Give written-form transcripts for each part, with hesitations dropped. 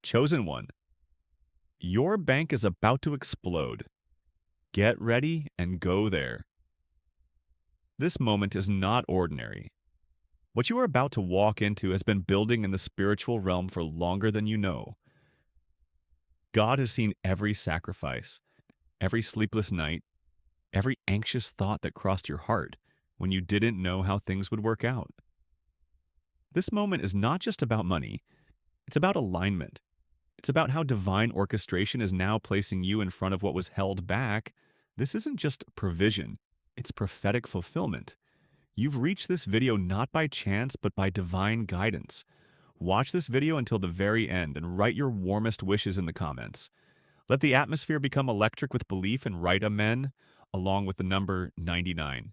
Chosen one, your bank is about to explode. Get ready and go there. This moment is not ordinary. What you are about to walk into has been building in the spiritual realm for longer than you know. God has seen every sacrifice, every sleepless night, every anxious thought that crossed your heart when you didn't know how things would work out. This moment is not just about money, it's about alignment. It's about how divine orchestration is now placing you in front of what was held back. This isn't just provision, it's prophetic fulfillment. You've reached this video not by chance, but by divine guidance. Watch this video until the very end and write your warmest wishes in the comments. Let the atmosphere become electric with belief and write amen along with the number 99.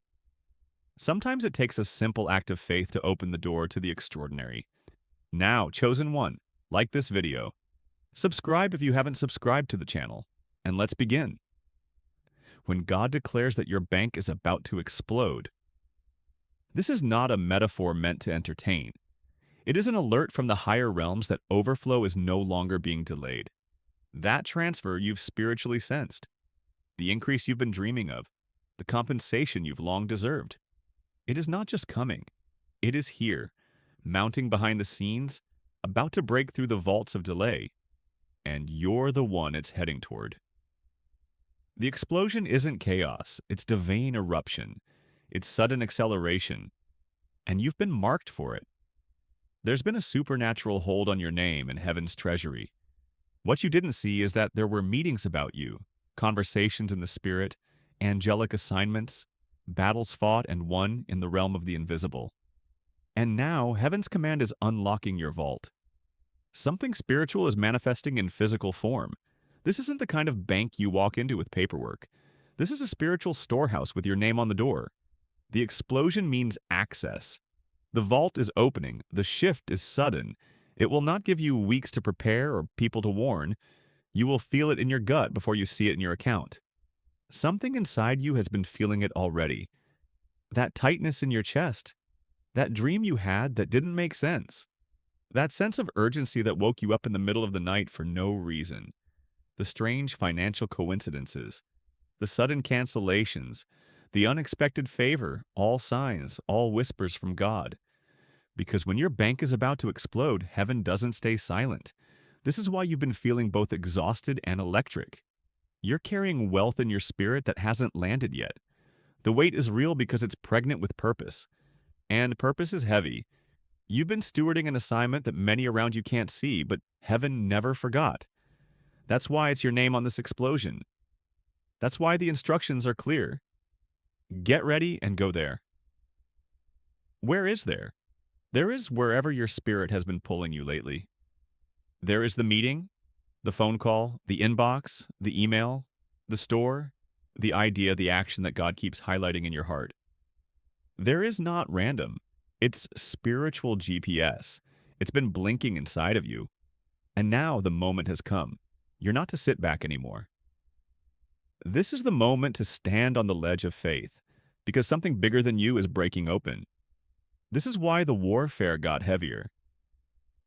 Sometimes it takes a simple act of faith to open the door to the extraordinary. Now, chosen one, like this video. Subscribe if you haven't subscribed to the channel. And let's begin. When God declares that your bank is about to explode, this is not a metaphor meant to entertain. It is an alert from the higher realms that overflow is no longer being delayed. That transfer you've spiritually sensed, the increase you've been dreaming of, the compensation you've long deserved. It is not just coming. It is here, mounting behind the scenes, about to break through the vaults of delay. And you're the one it's heading toward. The explosion isn't chaos, it's divine eruption. It's sudden acceleration. And you've been marked for it. There's been a supernatural hold on your name in heaven's treasury. What you didn't see is that there were meetings about you, conversations in the spirit, angelic assignments, battles fought and won in the realm of the invisible. And now, heaven's command is unlocking your vault. Something spiritual is manifesting in physical form. This isn't the kind of bank you walk into with paperwork. This is a spiritual storehouse with your name on the door. The explosion means access. The vault is opening. The shift is sudden. It will not give you weeks to prepare or people to warn. You will feel it in your gut before you see it in your account. Something inside you has been feeling it already. That tightness in your chest. That dream you had that didn't make sense. That sense of urgency that woke you up in the middle of the night for no reason. The strange financial coincidences. The sudden cancellations. The unexpected favor. All signs, all whispers from God. Because when your bank is about to explode, heaven doesn't stay silent. This is why you've been feeling both exhausted and electric. You're carrying wealth in your spirit that hasn't landed yet. The weight is real because it's pregnant with purpose. And purpose is heavy. You've been stewarding an assignment that many around you can't see, but heaven never forgot. That's why it's your name on this explosion. That's why the instructions are clear. Get ready and go there. Where is there? There is wherever your spirit has been pulling you lately. There is the meeting, the phone call, the inbox, the email, the store, the idea, the action that God keeps highlighting in your heart. There is not random. It's spiritual GPS. It's been blinking inside of you. And now the moment has come. You're not to sit back anymore. This is the moment to stand on the ledge of faith, because something bigger than you is breaking open. This is why the warfare got heavier.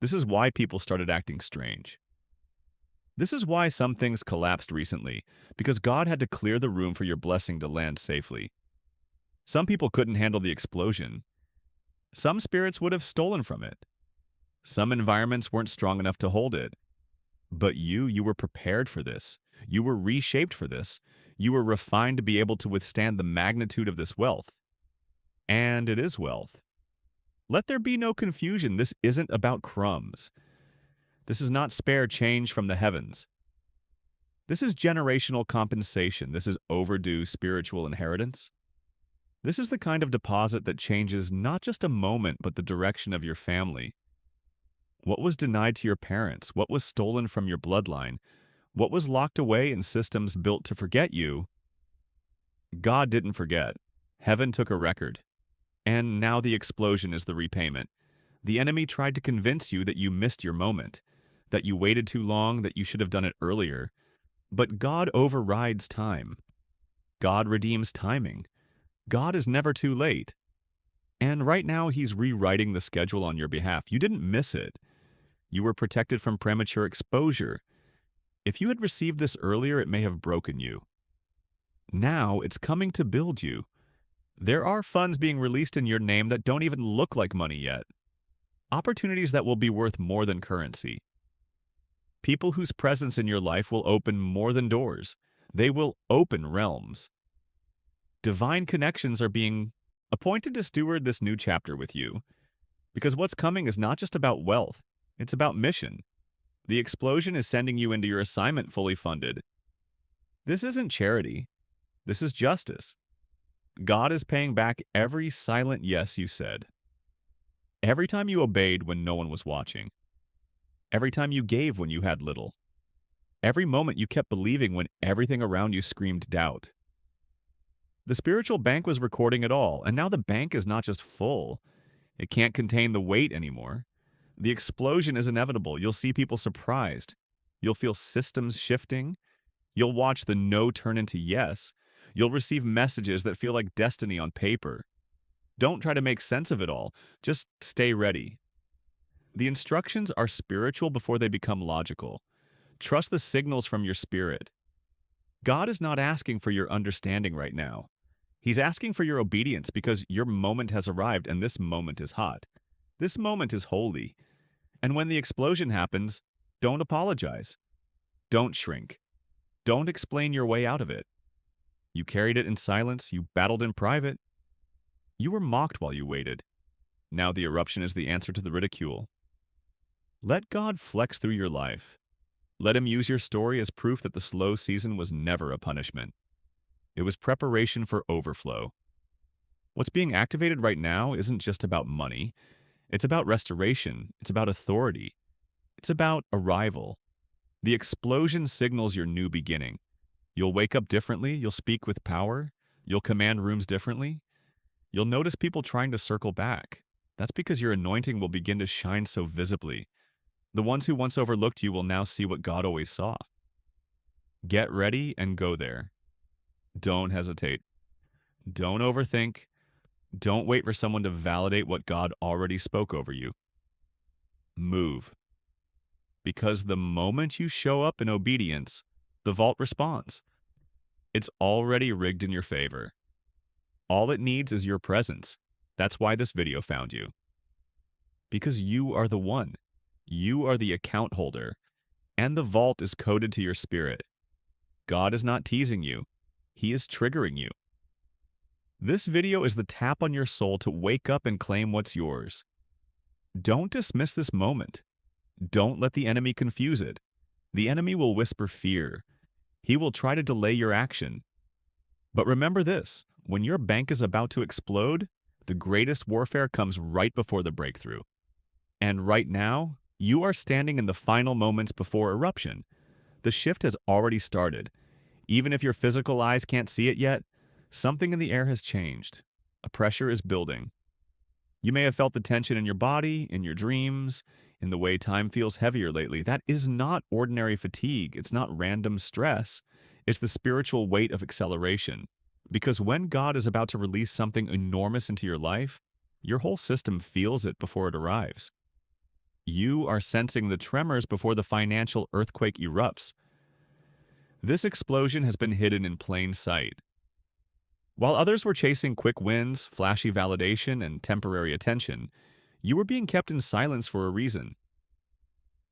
This is why people started acting strange. This is why some things collapsed recently, because God had to clear the room for your blessing to land safely. Some people couldn't handle the explosion. Some spirits would have stolen from it. Some environments weren't strong enough to hold it. But you were prepared for this. You were reshaped for this. You were refined to be able to withstand the magnitude of this wealth. And it is wealth. Let there be no confusion. This isn't about crumbs. This is not spare change from the heavens. This is generational compensation. This is overdue spiritual inheritance. This is the kind of deposit that changes not just a moment, but the direction of your family. What was denied to your parents? What was stolen from your bloodline? What was locked away in systems built to forget you? God didn't forget. Heaven took a record. And now the explosion is the repayment. The enemy tried to convince you that you missed your moment, that you waited too long, that you should have done it earlier. But God overrides time. God redeems timing. God is never too late. And right now, He's rewriting the schedule on your behalf. You didn't miss it. You were protected from premature exposure. If you had received this earlier, it may have broken you. Now it's coming to build you. There are funds being released in your name that don't even look like money yet. Opportunities that will be worth more than currency. People whose presence in your life will open more than doors. They will open realms. Divine connections are being appointed to steward this new chapter with you. Because what's coming is not just about wealth, it's about mission. The explosion is sending you into your assignment fully funded. This isn't charity. This is justice. God is paying back every silent yes you said. Every time you obeyed when no one was watching. Every time you gave when you had little. Every moment you kept believing when everything around you screamed doubt. The spiritual bank was recording it all, and now the bank is not just full. It can't contain the weight anymore. The explosion is inevitable. You'll see people surprised. You'll feel systems shifting. You'll watch the no turn into yes. You'll receive messages that feel like destiny on paper. Don't try to make sense of it all. Just stay ready. The instructions are spiritual before they become logical. Trust the signals from your spirit. God is not asking for your understanding right now. He's asking for your obedience because your moment has arrived and this moment is hot. This moment is holy. And when the explosion happens, don't apologize. Don't shrink. Don't explain your way out of it. You carried it in silence. You battled in private. You were mocked while you waited. Now the eruption is the answer to the ridicule. Let God flex through your life. Let him use your story as proof that the slow season was never a punishment. It was preparation for overflow. What's being activated right now isn't just about money. It's about restoration. It's about authority. It's about arrival. The explosion signals your new beginning. You'll wake up differently. You'll speak with power. You'll command rooms differently. You'll notice people trying to circle back. That's because your anointing will begin to shine so visibly. The ones who once overlooked you will now see what God always saw. Get ready and go there. Don't hesitate. Don't overthink. Don't wait for someone to validate what God already spoke over you. Move. Because the moment you show up in obedience, the vault responds. It's already rigged in your favor. All it needs is your presence. That's why this video found you. Because you are the one. You are the account holder. And the vault is coded to your spirit. God is not teasing you. He is triggering you. This video is the tap on your soul to wake up and claim what's yours. Don't dismiss this moment. Don't let the enemy confuse it. The enemy will whisper fear. He will try to delay your action. But remember this, when your bank is about to explode, the greatest warfare comes right before the breakthrough. And right now, you are standing in the final moments before eruption. The shift has already started. Even if your physical eyes can't see it yet, something in the air has changed. A pressure is building. You may have felt the tension in your body, in your dreams, in the way time feels heavier lately. That is not ordinary fatigue. It's not random stress. It's the spiritual weight of acceleration. Because when God is about to release something enormous into your life, your whole system feels it before it arrives. You are sensing the tremors before the financial earthquake erupts. This explosion has been hidden in plain sight. While others were chasing quick wins, flashy validation, and temporary attention, you were being kept in silence for a reason.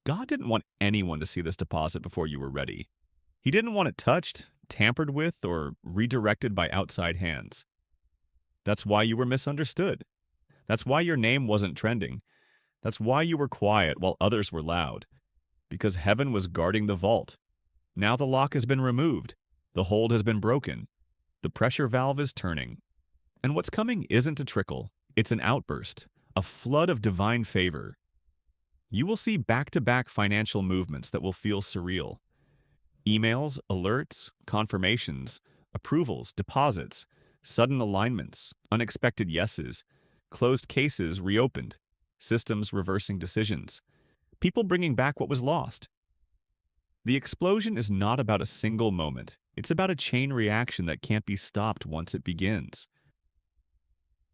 God didn't want anyone to see this deposit before you were ready. He didn't want it touched, tampered with, or redirected by outside hands. That's why you were misunderstood. That's why your name wasn't trending. That's why you were quiet while others were loud. Because heaven was guarding the vault. Now the lock has been removed. The hold has been broken. The pressure valve is turning. And what's coming isn't a trickle. It's an outburst, a flood of divine favor. You will see back-to-back financial movements that will feel surreal. Emails, alerts, confirmations, approvals, deposits, sudden alignments, unexpected yeses, closed cases reopened, systems reversing decisions, people bringing back what was lost. The explosion is not about a single moment. It's about a chain reaction that can't be stopped once it begins.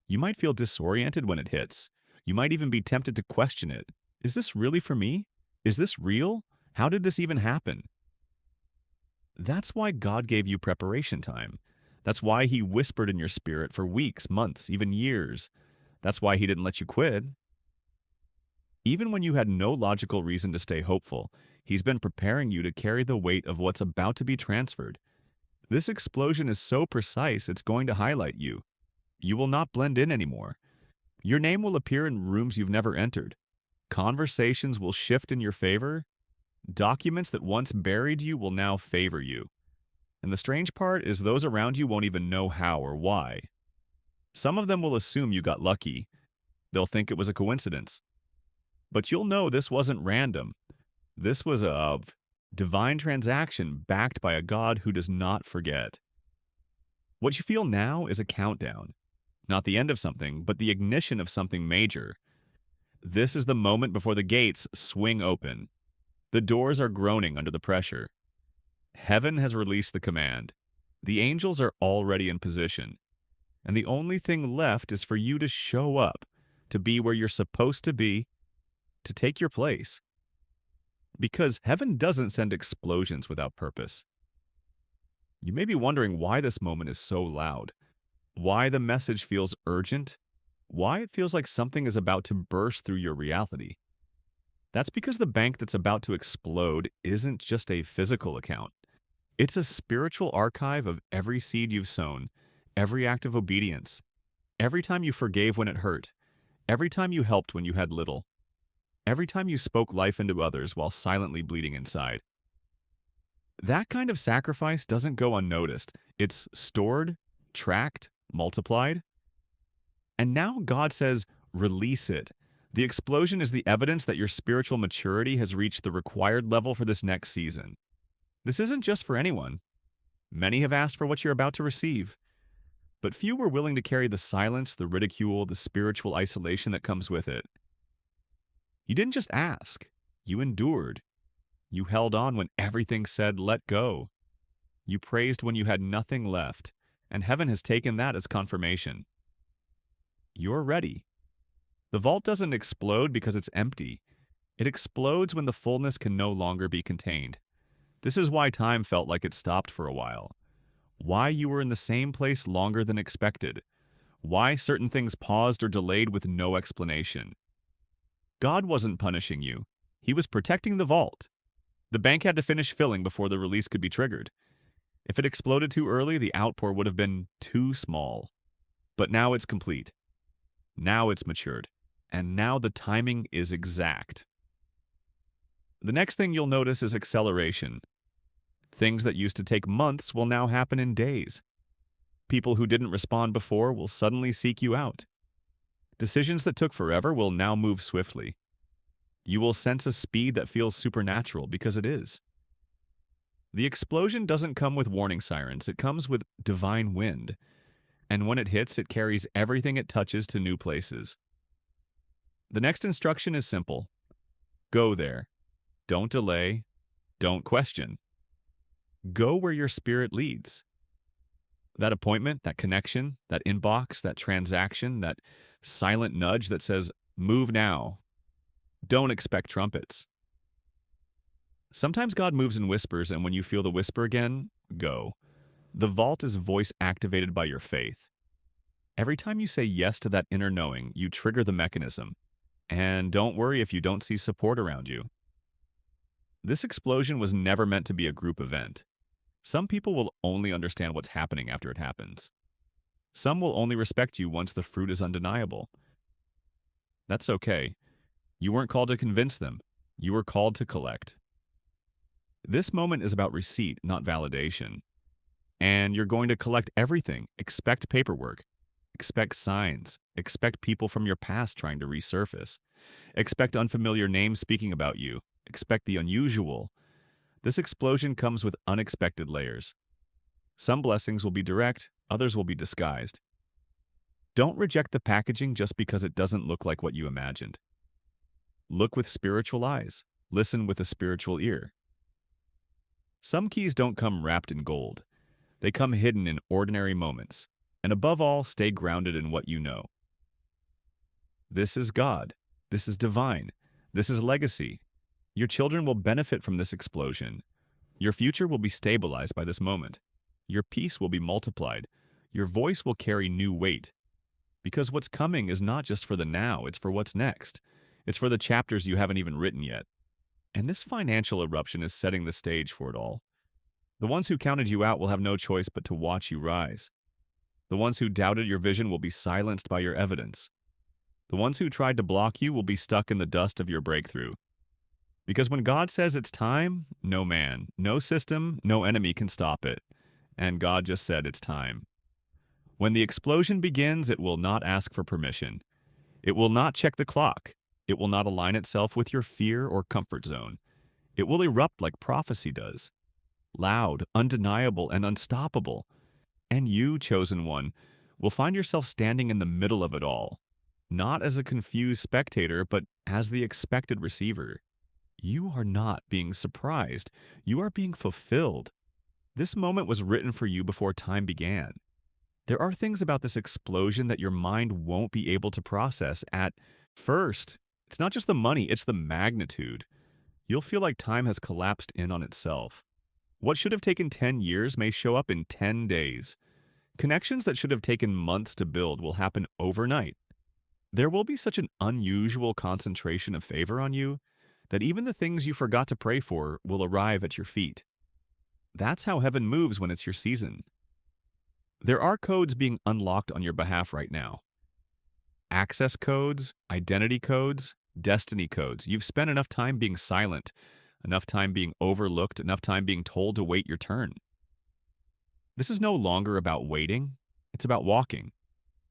You might feel disoriented when it hits. You might even be tempted to question it. Is this really for me? Is this real? How did this even happen? That's why God gave you preparation time. That's why He whispered in your spirit for weeks, months, even years. That's why He didn't let you quit. Even when you had no logical reason to stay hopeful, He's been preparing you to carry the weight of what's about to be transferred. This explosion is so precise, it's going to highlight you. You will not blend in anymore. Your name will appear in rooms you've never entered. Conversations will shift in your favor. Documents that once buried you will now favor you. And the strange part is those around you won't even know how or why. Some of them will assume you got lucky. They'll think it was a coincidence. But you'll know this wasn't random. This was a divine transaction backed by a God who does not forget. What you feel now is a countdown. Not the end of something, but the ignition of something major. This is the moment before the gates swing open. The doors are groaning under the pressure. Heaven has released the command. The angels are already in position. And the only thing left is for you to show up, to be where you're supposed to be, to take your place. Because heaven doesn't send explosions without purpose. You may be wondering why this moment is so loud, why the message feels urgent, why it feels like something is about to burst through your reality. That's because the bank that's about to explode isn't just a physical account. It's a spiritual archive of every seed you've sown, every act of obedience, every time you forgave when it hurt, every time you helped when you had little, every time you spoke life into others while silently bleeding inside. That kind of sacrifice doesn't go unnoticed. It's stored, tracked, multiplied. And now God says, release it. The explosion is the evidence that your spiritual maturity has reached the required level for this next season. This isn't just for anyone. Many have asked for what you're about to receive. But few were willing to carry the silence, the ridicule, the spiritual isolation that comes with it. You didn't just ask. You endured. You held on when everything said, let go. You praised when you had nothing left, and heaven has taken that as confirmation. You're ready. The vault doesn't explode because it's empty. It explodes when the fullness can no longer be contained. This is why time felt like it stopped for a while. Why you were in the same place longer than expected. Why certain things paused or delayed with no explanation. God wasn't punishing you. He was protecting the vault. The bank had to finish filling before the release could be triggered. If it exploded too early, the outpour would have been too small. But now it's complete. Now it's matured. And now the timing is exact. The next thing you'll notice is acceleration. Things that used to take months will now happen in days. People who didn't respond before will suddenly seek you out. Decisions that took forever will now move swiftly. You will sense a speed that feels supernatural because it is. The explosion doesn't come with warning sirens, it comes with divine wind. And when it hits, it carries everything it touches to new places. The next instruction is simple. Go there. Don't delay. Don't question. Go where your spirit leads. That appointment, that connection, that inbox, that transaction, that silent nudge that says, move now. Don't expect trumpets. Sometimes God moves in whispers, and when you feel the whisper again, go. The vault is voice activated by your faith. Every time you say yes to that inner knowing, you trigger the mechanism. And don't worry if you don't see support around you. This explosion was never meant to be a group event. Some people will only understand what's happening after it happens. Some will only respect you once the fruit is undeniable. That's okay. You weren't called to convince them. You were called to collect. This moment is about receipt, not validation. And you're going to collect everything. Expect paperwork. Expect signs. Expect people from your past trying to resurface. Expect unfamiliar names speaking about you. Expect the unusual. This explosion comes with unexpected layers. Some blessings will be direct, others will be disguised. Don't reject the packaging just because it doesn't look like what you imagined. Look with spiritual eyes. Listen with a spiritual ear. Some keys don't come wrapped in gold. They come hidden in ordinary moments. And above all, stay grounded in what you know. This is God. This is divine. This is legacy. Your children will benefit from this explosion. Your future will be stabilized by this moment. Your peace will be multiplied. Your voice will carry new weight. Because what's coming is not just for the now, it's for what's next. It's for the chapters you haven't even written yet. And this financial eruption is setting the stage for it all. The ones who counted you out will have no choice but to watch you rise. The ones who doubted your vision will be silenced by your evidence. The ones who tried to block you will be stuck in the dust of your breakthrough. Because when God says it's time, no man, no system, no enemy can stop it. And God just said it's time. When the explosion begins, it will not ask for permission. It will not check the clock. It will not align itself with your fear or comfort zone. It will erupt like prophecy does. Loud, undeniable, and unstoppable. And you, chosen one, will find yourself standing in the middle of it all. Not as a confused spectator, but as the expected receiver. You are not being surprised. You are being fulfilled. This moment was written for you before time began. There are things about this explosion that your mind won't be able to process at first. It's not just the money, it's the magnitude. You'll feel like time has collapsed in on itself. What should have taken 10 years may show up in 10 days. Connections that should have taken months to build will happen overnight. There will be such an unusual concentration of favor on you that even the things you forgot to pray for will arrive at your feet. That's how heaven moves when it's your season. There are codes being unlocked on your behalf right now. Access codes, identity codes, destiny codes. You've spent enough time being silent, enough time being overlooked, enough time being told to wait your turn. This is no longer about waiting, it's about walking.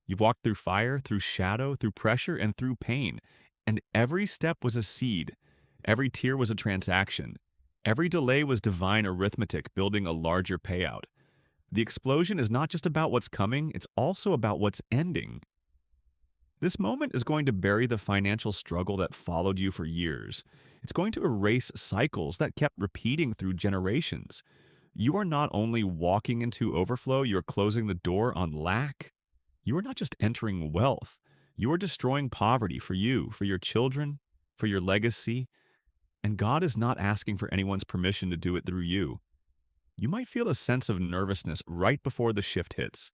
You've walked through fire, through shadow, through pressure, and through pain. And every step was a seed. Every tear was a transaction. Every delay was divine arithmetic building a larger payout. The explosion is not just about what's coming, it's also about what's ending. This moment is going to bury the financial struggle that followed you for years. It's going to erase cycles that kept repeating through generations. You are not only walking into overflow, you're closing the door on lack. You are not just entering wealth, you are destroying poverty for you, for your children, for your legacy. And God is not asking for anyone's permission to do it through you. You might feel a sense of nervousness right before the shift hits.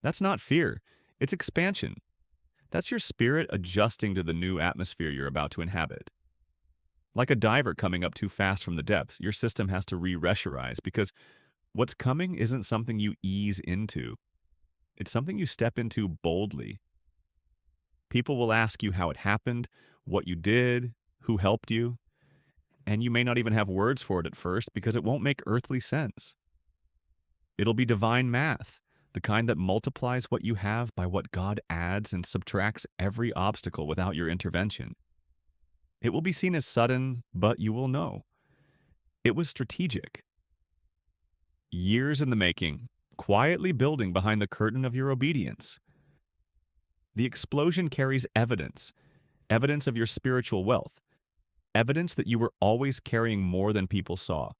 That's not fear, it's expansion. That's your spirit adjusting to the new atmosphere you're about to inhabit. Like a diver coming up too fast from the depths, your system has to re-pressurize because what's coming isn't something you ease into. It's something you step into boldly. People will ask you how it happened, what you did, who helped you, and you may not even have words for it at first because it won't make earthly sense. It'll be divine math, the kind that multiplies what you have by what God adds and subtracts every obstacle without your intervention. It will be seen as sudden, but you will know. It was strategic. Years in the making, quietly building behind the curtain of your obedience. The explosion carries evidence, evidence of your spiritual wealth, evidence that you were always carrying more than people saw,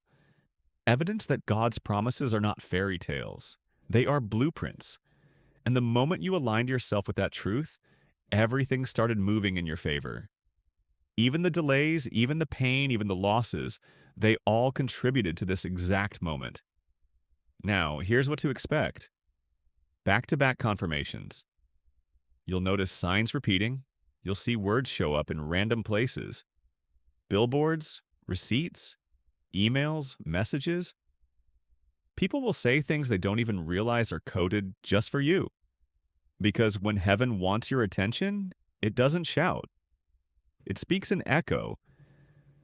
evidence that God's promises are not fairy tales, they are blueprints. And the moment you aligned yourself with that truth, everything started moving in your favor. Even the delays, even the pain, even the losses, they all contributed to this exact moment. Now, here's what to expect. Back-to-back confirmations. You'll notice signs repeating. You'll see words show up in random places. Billboards, receipts, emails, messages. People will say things they don't even realize are coded just for you. Because when heaven wants your attention, it doesn't shout. It speaks in echo.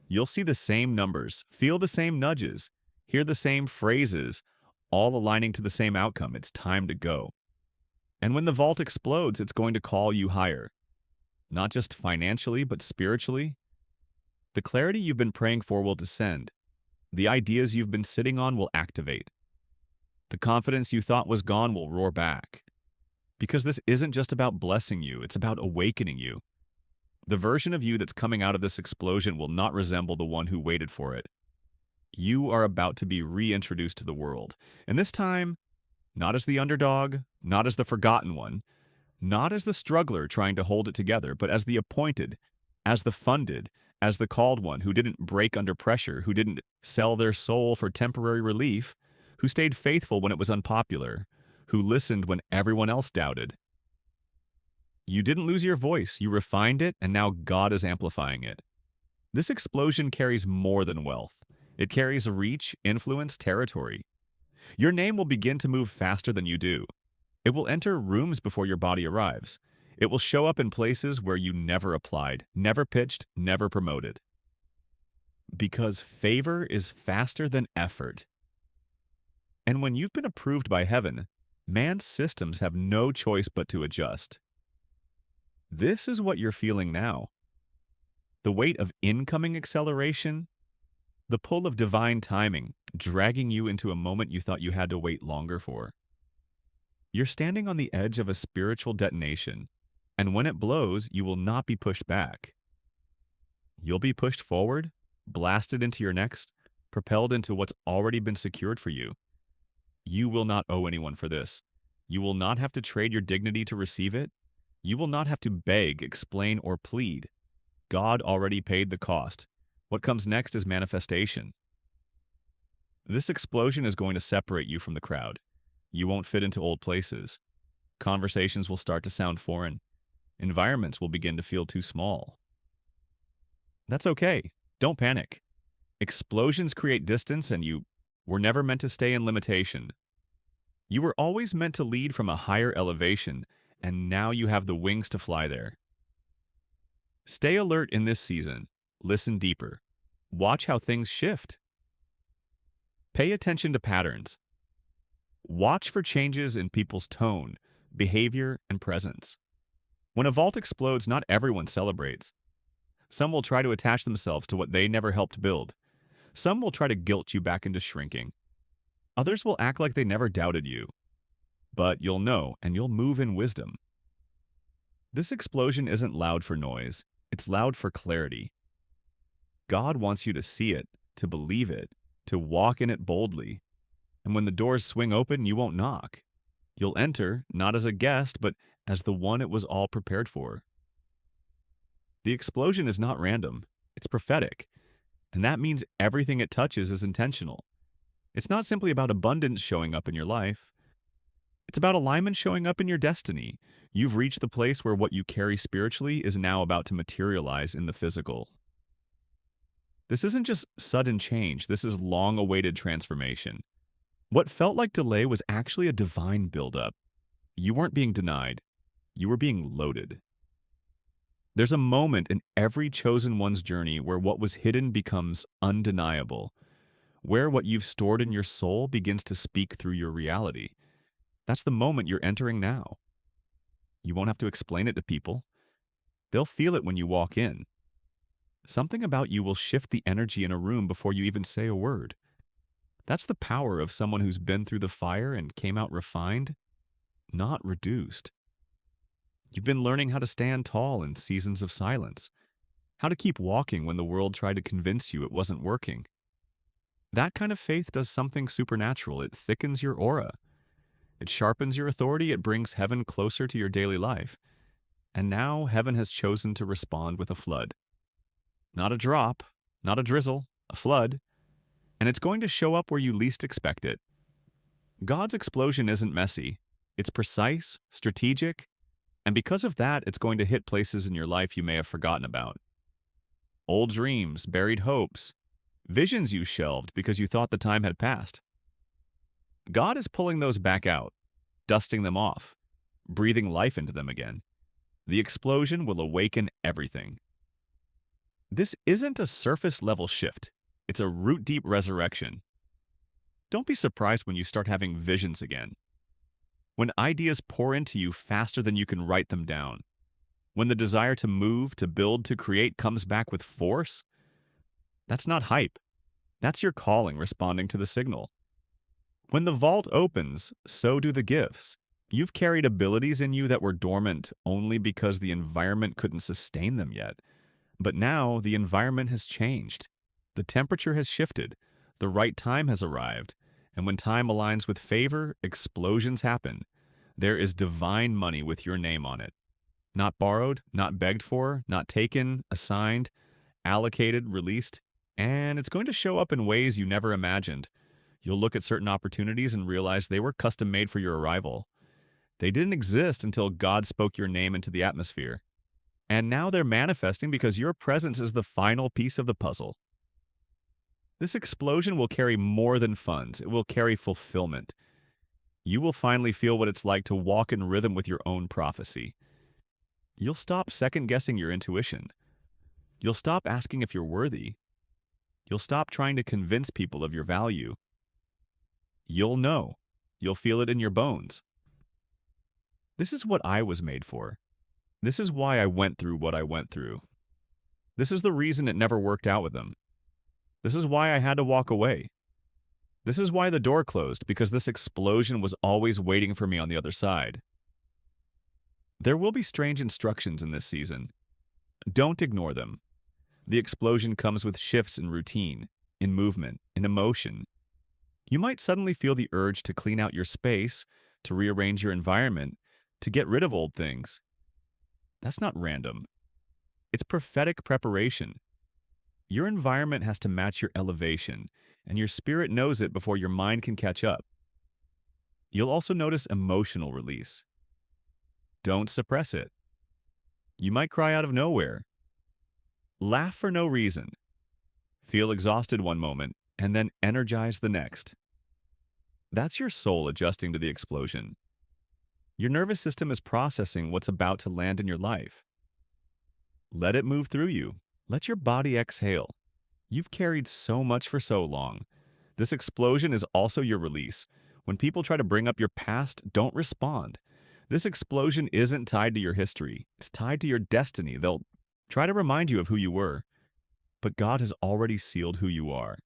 You'll see the same numbers, feel the same nudges, hear the same phrases, all aligning to the same outcome. It's time to go. And when the vault explodes, it's going to call you higher. Not just financially, but spiritually. The clarity you've been praying for will descend. The ideas you've been sitting on will activate. The confidence you thought was gone will roar back. Because this isn't just about blessing you, it's about awakening you. The version of you that's coming out of this explosion will not resemble the one who waited for it. You are about to be reintroduced to the world. And this time, not as the underdog, not as the forgotten one, not as the struggler trying to hold it together, but as the appointed, as the funded, as the called one who didn't break under pressure, who didn't sell their soul for temporary relief, who stayed faithful when it was unpopular, who listened when everyone else doubted. You didn't lose your voice, you refined it, and now God is amplifying it. This explosion carries more than wealth. It carries reach, influence, territory. Your name will begin to move faster than you do. It will enter rooms before your body arrives. It will show up in places where you never applied, never pitched, never promoted. Because favor is faster than effort. And when you've been approved by heaven, man's systems have no choice but to adjust. This is what you're feeling now. The weight of incoming acceleration, the pull of divine timing, dragging you into a moment you thought you had to wait longer for. You're standing on the edge of a spiritual detonation, and when it blows, you will not be pushed back. You'll be pushed forward, blasted into your next, propelled into what's already been secured for you. You will not owe anyone for this. You will not have to trade your dignity to receive it. You will not have to beg, explain, or plead. God already paid the cost. What comes next is manifestation. This explosion is going to separate you from the crowd. You won't fit into old places. Conversations will start to sound foreign. Environments will begin to feel too small. That's okay. Don't panic. Explosions create distance, and you were never meant to stay in limitation. You were always meant to lead from a higher elevation, and now you have the wings to fly there. Stay alert in this season. Listen deeper. Watch how things shift. Pay attention to patterns. Watch for changes in people's tone, behavior, and presence. When a vault explodes, not everyone celebrates. Some will try to attach themselves to what they never helped build. Some will try to guilt you back into shrinking. Others will act like they never doubted you. But you'll know, and you'll move in wisdom. This explosion isn't loud for noise. It's loud for clarity. God wants you to see it, to believe it, to walk in it boldly. And when the doors swing open, you won't knock. You'll enter, not as a guest, but as the one it was all prepared for. The explosion is not random. It's prophetic. And that means everything it touches is intentional. It's not simply about abundance showing up in your life. It's about alignment showing up in your destiny. You've reached the place where what you carry spiritually is now about to materialize in the physical. This isn't just sudden change. This is long-awaited transformation. What felt like delay was actually a divine buildup. You weren't being denied. You were being loaded. There's a moment in every chosen one's journey where what was hidden becomes undeniable, where what you've stored in your soul begins to speak through your reality. That's the moment you're entering now. You won't have to explain it to people. They'll feel it when you walk in. Something about you will shift the energy in a room before you even say a word. That's the power of someone who's been through the fire and came out refined, not reduced. You've been learning how to stand tall in seasons of silence, how to keep walking when the world tried to convince you it wasn't working. That kind of faith does something supernatural. It thickens your aura. It sharpens your authority. It brings heaven closer to your daily life. And now heaven has chosen to respond with a flood. Not a drop, not a drizzle, a flood. And it's going to show up where you least expect it. God's explosion isn't messy. It's precise, strategic, and because of that, it's going to hit places in your life you may have forgotten about. Old dreams, buried hopes, visions you shelved because you thought the time had passed. God is pulling those back out, dusting them off, breathing life into them again. The explosion will awaken everything. This isn't a surface-level shift. It's a root-deep resurrection. Don't be surprised when you start having visions again. When ideas pour into you faster than you can write them down. When the desire to move, to build, to create comes back with force. That's not hype. That's your calling responding to the signal. When the vault opens, so do the gifts. You've carried abilities in you that were dormant only because the environment couldn't sustain them yet. But now the environment has changed. The temperature has shifted. The right time has arrived. And when time aligns with favor, explosions happen. There is divine money with your name on it. Not borrowed, not begged for, not taken, assigned. allocated, released, and it's going to show up in ways you never imagined. You'll look at certain opportunities and realize they were custom made for your arrival. They didn't exist until God spoke your name into the atmosphere. And now they're manifesting because your presence is the final piece of the puzzle. This explosion will carry more than funds, it will carry fulfillment. You will finally feel what it's like to walk in rhythm with your own prophecy. You'll stop second guessing your intuition. You'll stop asking if you're worthy. You'll stop trying to convince people of your value. You'll know. You'll feel it in your bones. This is what I was made for. This is why I went through what I went through. This is the reason it never worked out with them. This is why I had to walk away. This is why the door closed, because this explosion was always waiting for me on the other side. There will be strange instructions in this season. Don't ignore them. The explosion comes with shifts in routine, in movement, in emotion. You might suddenly feel the urge to clean out your space, to rearrange your environment, to get rid of old things. That's not random. It's prophetic preparation. Your environment has to match your elevation, and your spirit knows it before your mind can catch up. You'll also notice emotional release. Don't suppress it. You might cry out of nowhere. Laugh for no reason. Feel exhausted one moment, and then energized the next. That's your soul adjusting to the explosion. Your nervous system is processing what's about to land in your life. Let it move through you. Let your body exhale. You've carried so much for so long. This explosion is also your release. When people try to bring up your past, don't respond. This explosion isn't tied to your history. It's tied to your destiny. They'll try to remind you of who you were, but God has already sealed who you are.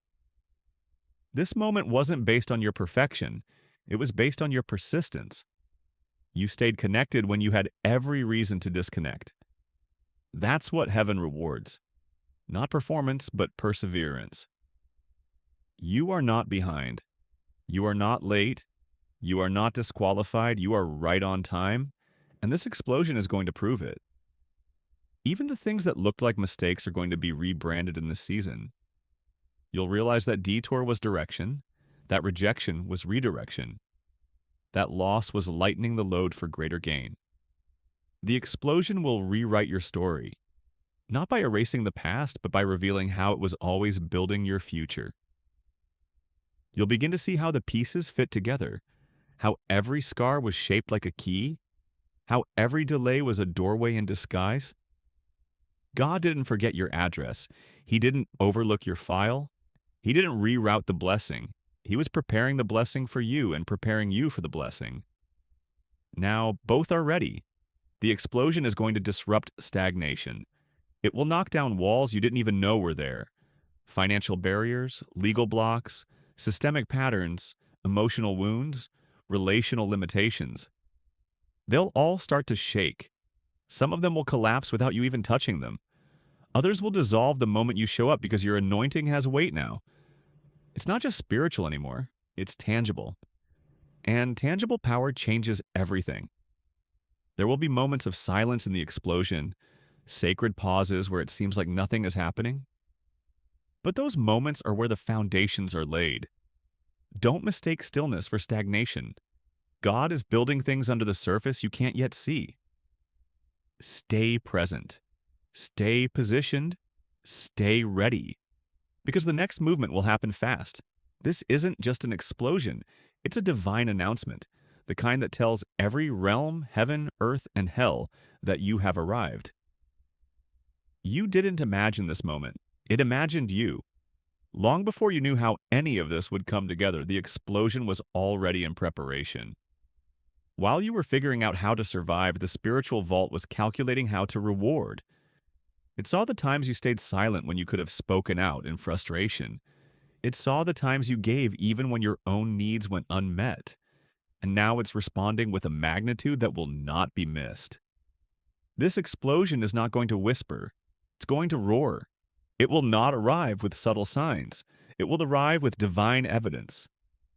This moment wasn't based on your perfection. It was based on your persistence. You stayed connected when you had every reason to disconnect. That's what heaven rewards. Not performance, but perseverance. You are not behind. You are not late. You are not disqualified. You are right on time. And this explosion is going to prove it. Even the things that looked like mistakes are going to be rebranded in this season. You'll realize that detour was direction, that rejection was redirection, that loss was lightening the load for greater gain. The explosion will rewrite your story, not by erasing the past, but by revealing how it was always building your future. You'll begin to see how the pieces fit together, how every scar was shaped like a key, how every delay was a doorway in disguise. God didn't forget your address. He didn't overlook your file. He didn't reroute the blessing. He was preparing the blessing for you and preparing you for the blessing. Now, both are ready. The explosion is going to disrupt stagnation. It will knock down walls you didn't even know were there. Financial barriers, legal blocks, systemic patterns, emotional wounds, relational limitations. They'll all start to shake. Some of them will collapse without you even touching them. Others will dissolve the moment you show up because your anointing has weight now. It's not just spiritual anymore, it's tangible. And tangible power changes everything. There will be moments of silence in the explosion, sacred pauses where it seems like nothing is happening. But those moments are where the foundations are laid. Don't mistake stillness for stagnation. God is building things under the surface you can't yet see. Stay present. Stay positioned. Stay ready. Because the next movement will happen fast. This isn't just an explosion. It's a divine announcement, the kind that tells every realm, heaven, earth, and hell that you have arrived. You didn't imagine this moment. It imagined you. Long before you knew how any of this would come together, the explosion was already in preparation. While you were figuring out how to survive, the spiritual vault was calculating how to reward. It saw the times you stayed silent when you could have spoken out in frustration. It saw the times you gave even when your own needs went unmet. And now it's responding with a magnitude that will not be missed. This explosion is not going to whisper. It's going to roar. It will not arrive with subtle signs. It will arrive with divine evidence.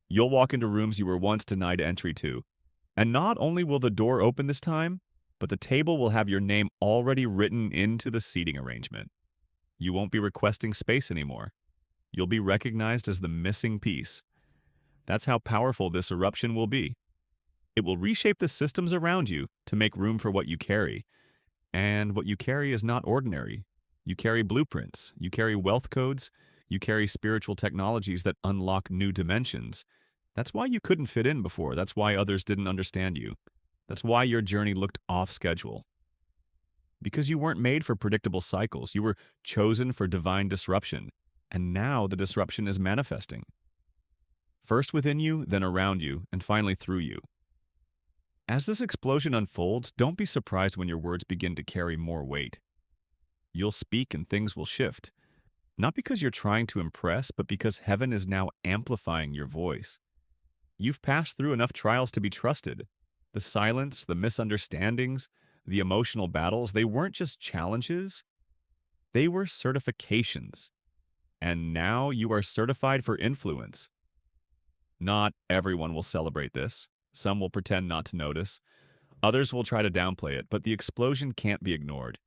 You'll walk into rooms you were once denied entry to. And not only will the door open this time, but the table will have your name already written into the seating arrangement. You won't be requesting space anymore. You'll be recognized as the missing piece. That's how powerful this eruption will be. It will reshape the systems around you to make room for what you carry. And what you carry is not ordinary. You carry blueprints, you carry wealth codes, you carry spiritual technologies that unlock new dimensions. That's why you couldn't fit in before. That's why others didn't understand you. That's why your journey looked off schedule. Because you weren't made for predictable cycles. You were chosen for divine disruption. And now the disruption is manifesting. First within you, then around you, and finally through you. As this explosion unfolds, don't be surprised when your words begin to carry more weight. You'll speak and things will shift. Not because you're trying to impress, but because heaven is now amplifying your voice. You've passed through enough trials to be trusted. The silence, the misunderstandings, the emotional battles, they weren't just challenges, they were certifications. And now you are certified for influence. Not everyone will celebrate this. Some will pretend not to notice. Others will try to downplay it, but the explosion can't be ignored.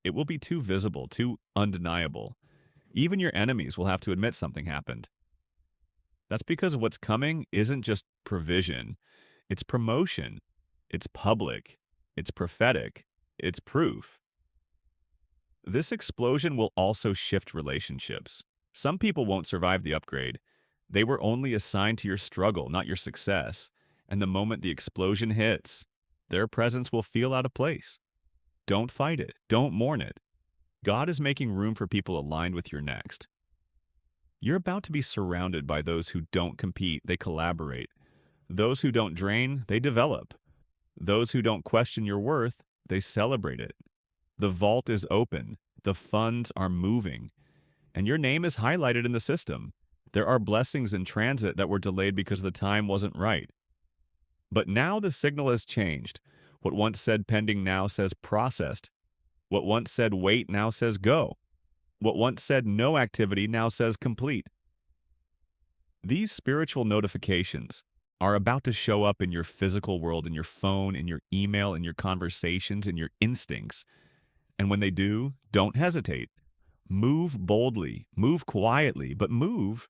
It will be too visible, too undeniable. Even your enemies will have to admit something happened. That's because what's coming isn't just provision. It's promotion. It's public. It's prophetic. It's proof. This explosion will also shift relationships. Some people won't survive the upgrade. They were only assigned to your struggle, not your success. And the moment the explosion hits, their presence will feel out of place. Don't fight it. Don't mourn it. God is making room for people aligned with your next. You're about to be surrounded by those who don't compete, they collaborate. Those who don't drain, they develop. Those who don't question your worth, they celebrate it. The vault is open. The funds are moving. And your name is highlighted in the system. There are blessings in transit that were delayed because the time wasn't right. But now the signal has changed. What once said pending now says processed. What once said wait now says go. What once said no activity now says complete. These spiritual notifications are about to show up in your physical world, in your phone, in your email, in your conversations, in your instincts. And when they do, don't hesitate. Move boldly, move quietly, but move